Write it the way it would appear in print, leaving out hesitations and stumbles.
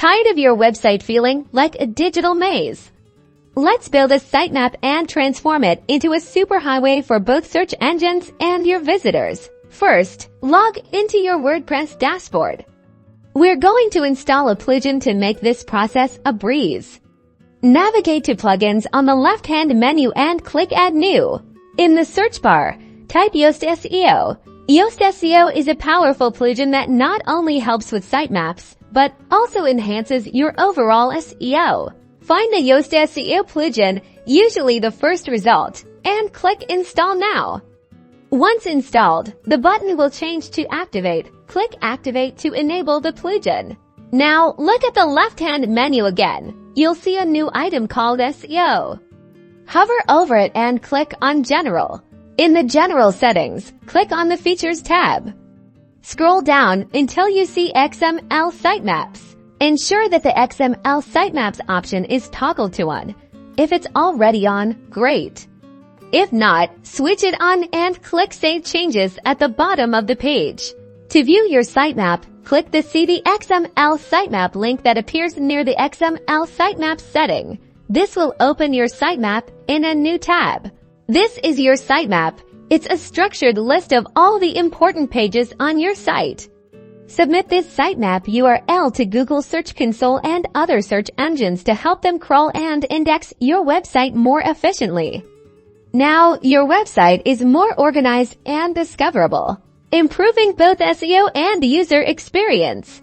Tired of your website feeling like a digital maze? Let's build a sitemap and transform it into a superhighway for both search engines and your visitors. First, log into your WordPress dashboard. We're going to install a plugin to make this process a breeze. Navigate to Plugins on the left-hand menu and click Add New. In the search bar, type Yoast SEO. Yoast SEO is a powerful plugin that not only helps with sitemaps, but also enhances your overall SEO. Find the Yoast SEO plugin, usually the first result, and click Install Now. Once installed, the button will change to Activate. Click Activate to enable the plugin. Now, look at the left-hand menu again. You'll see a new item called SEO. Hover over it and click on General. In the General settings, click on the Features tab. Scroll down until you see XML Sitemaps. Ensure that the XML Sitemaps option is toggled to on. If it's already on, great. If not, switch it on and click Save Changes at the bottom of the page. To view your sitemap, click the See the XML Sitemap link that appears near the XML Sitemaps setting. This will open your sitemap in a new tab. This is your sitemap. It's a structured list of all the important pages on your site. Submit this sitemap URL to Google Search Console and other search engines to help them crawl and index your website more efficiently. Now, your website is more organized and discoverable, improving both SEO and user experience.